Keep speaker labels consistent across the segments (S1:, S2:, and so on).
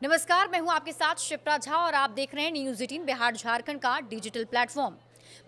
S1: नमस्कार, मैं हूं आपके साथ शिप्रा झा और आप देख रहे हैं न्यूज 18 बिहार झारखंड का डिजिटल प्लेटफॉर्म।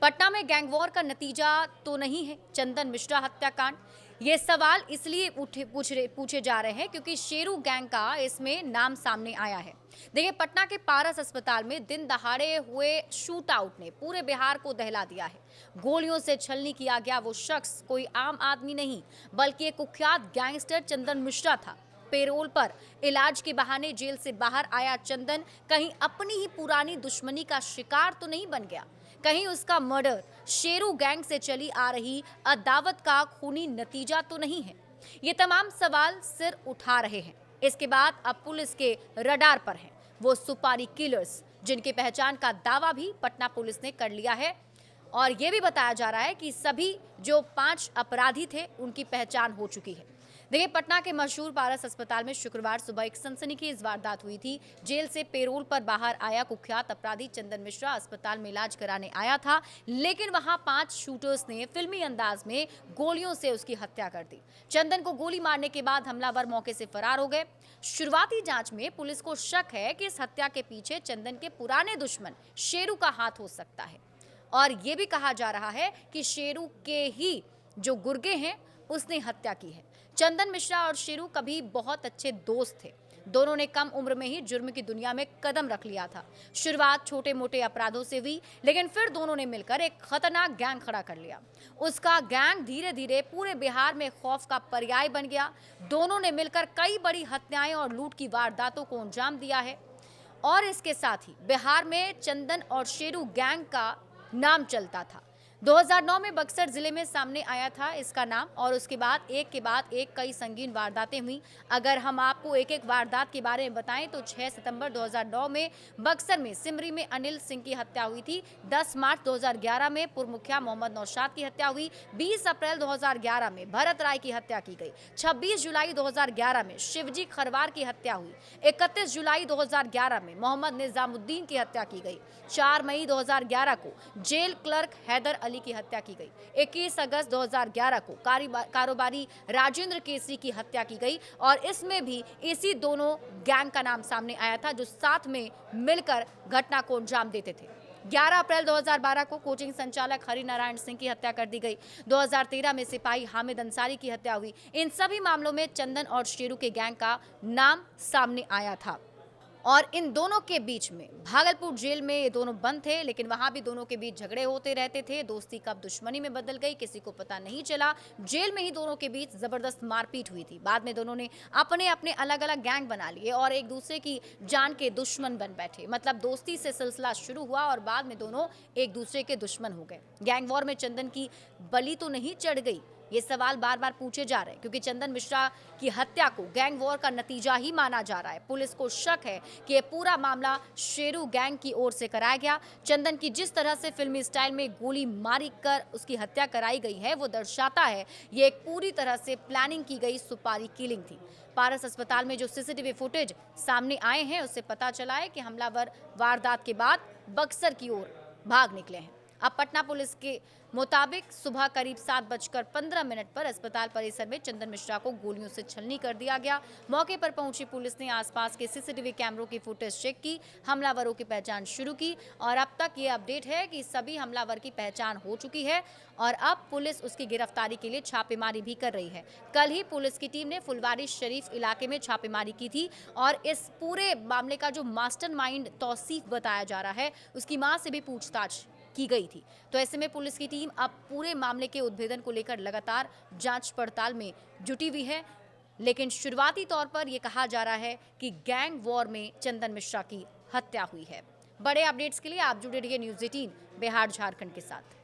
S1: पटना में गैंग वॉर का नतीजा तो नहीं है चंदन मिश्रा हत्याकांड। ये सवाल इसलिए पूछे जा रहे हैं क्योंकि शेरू गैंग का इसमें नाम सामने आया है। देखिए, पटना के पारस अस्पताल में दिन दहाड़े हुए शूट आउट ने पूरे बिहार को दहला दिया है। गोलियों से छलनी किया गया वो शख्स कोई आम आदमी नहीं बल्कि एक कुख्यात गैंगस्टर चंदन मिश्रा था। पेरोल पर इलाज के बहाने जेल से बाहर आया चंदन कहीं अपनी ही पुरानी दुश्मनी का शिकार तो नहीं बन गया, कहीं उसका मर्डर शेरू गैंग से चली आ रही अदावत का खूनी नतीजा तो नहीं है। ये तमाम सवाल सिर उठा रहे हैं। इसके बाद अब पुलिस के रडार पर हैं वो सुपारी किलर्स, जिनकी पहचान का दावा भी पटना पुलिस ने कर लिया है। और ये भी बताया जा रहा है कि सभी जो 5 अपराधी थे उनकी पहचान हो चुकी है। देखिए, पटना के मशहूर पारस अस्पताल में शुक्रवार सुबह एक सनसनीखेज वारदात हुई थी। जेल से पेरोल पर बाहर आया कुख्यात अपराधी चंदन मिश्रा अस्पताल में इलाज कराने आया था, लेकिन वहां 5 शूटर्स ने फिल्मी अंदाज में गोलियों से उसकी हत्या कर दी। चंदन को गोली मारने के बाद हमलावर मौके से फरार हो गए। शुरुआती जांच में पुलिस को शक है कि इस हत्या के पीछे चंदन के पुराने दुश्मन शेरू का हाथ हो सकता है। और ये भी कहा जा रहा है कि शेरू के ही जो गुर्गे हैं उसने हत्या की है। चंदन मिश्रा और शेरू कभी बहुत अच्छे दोस्त थे। दोनों ने कम उम्र में ही जुर्म की दुनिया में कदम रख लिया था। शुरुआत छोटे मोटे अपराधों से हुई, लेकिन फिर दोनों ने मिलकर एक खतरनाक गैंग खड़ा कर लिया। उसका गैंग धीरे धीरे पूरे बिहार में खौफ का पर्याय बन गया। दोनों ने मिलकर कई बड़ी हत्याएं और लूट की वारदातों को अंजाम दिया है। और इसके साथ ही बिहार में चंदन और शेरू गैंग का नाम चलता था। 2009 में बक्सर जिले में सामने आया था इसका नाम, और उसके बाद एक कई संगीन वारदातें हुई। अगर हम आपको एक एक वारदात के बारे में बताएं तो 6 सितंबर 2009 में बक्सर में सिमरी में अनिल सिंह की हत्या हुई थी। 10 मार्च 2011 में पूर्व मुखिया मोहम्मद नौशाद की हत्या हुई। 20 अप्रैल 2011 में भरत राय की हत्या की गई। 26 जुलाई 2011 में शिवजी खरवार की हत्या हुई। 31 जुलाई 2011 में मोहम्मद निजामुद्दीन की हत्या की गई। 4 मई 2011 को जेल क्लर्क हैदर अली की हत्या की गई। 21 अगस्त 2011 को कारोबारी राजेंद्र केसरी की हत्या की गई, और इसमें भी इसी दोनों गैंग का नाम सामने आया था जो साथ में मिलकर घटना को अंजाम देते थे। 11 अप्रैल 2012 को कोचिंग संचालक हरिनारायण सिंह की हत्या कर दी गई। 2013 में सिपाही हामिद अंसारी की हत्या हुई। इन सभी मामलों में चंदन और शेरू के गैंग का नाम सामने आया था। और इन दोनों के बीच में भागलपुर जेल में ये दोनों बंद थे, लेकिन वहां भी दोनों के बीच झगड़े होते रहते थे। दोस्ती कब दुश्मनी में बदल गई किसी को पता नहीं चला। जेल में ही दोनों के बीच जबरदस्त मारपीट हुई थी। बाद में दोनों ने अपने अपने अलग अलग गैंग बना लिए और एक दूसरे की जान के दुश्मन बन बैठे। मतलब दोस्ती से सिलसिला शुरू हुआ और बाद में दोनों एक दूसरे के दुश्मन हो गए। गैंग वॉर में चंदन की बलि तो नहीं चढ़ गई, ये सवाल बार बार पूछे जा रहे हैं क्योंकि चंदन मिश्रा की हत्या को गैंग वॉर का नतीजा ही माना जा रहा है। पुलिस को शक है कि यह पूरा मामला शेरू गैंग की ओर से कराया गया। चंदन की जिस तरह से फिल्मी स्टाइल में गोली मारी कर उसकी हत्या कराई गई है वो दर्शाता है ये एक पूरी तरह से प्लानिंग की गई सुपारी किलिंग थी। पारस अस्पताल में जो सीसीटीवी फुटेज सामने आए हैं उससे पता चला है कि हमलावर वारदात के बाद बक्सर की ओर भाग निकले हैं। अब पटना पुलिस के मुताबिक सुबह करीब 7:15 पर अस्पताल परिसर में चंदन मिश्रा को गोलियों से छलनी कर दिया गया। मौके पर पहुंची पुलिस ने आसपास के सीसीटीवी कैमरों की फुटेज चेक की, हमलावरों की पहचान शुरू की, और अब तक ये अपडेट है कि सभी हमलावर की पहचान हो चुकी है और अब पुलिस उसकी गिरफ्तारी के लिए छापेमारी भी कर रही है। कल ही पुलिस की टीम ने फुलवारी शरीफ इलाके में छापेमारी की थी और इस पूरे मामले का जो मास्टरमाइंड तौसीफ बताया जा रहा है उसकी मां से भी पूछताछ की गई थी। तो ऐसे में पुलिस की टीम अब पूरे मामले के उद्भेदन को लेकर लगातार जांच पड़ताल में जुटी हुई है, लेकिन शुरुआती तौर पर यह कहा जा रहा है कि गैंग वॉर में चंदन मिश्रा की हत्या हुई है। बड़े अपडेट्स के लिए आप जुड़े रहिए न्यूज 18 बिहार झारखंड के साथ।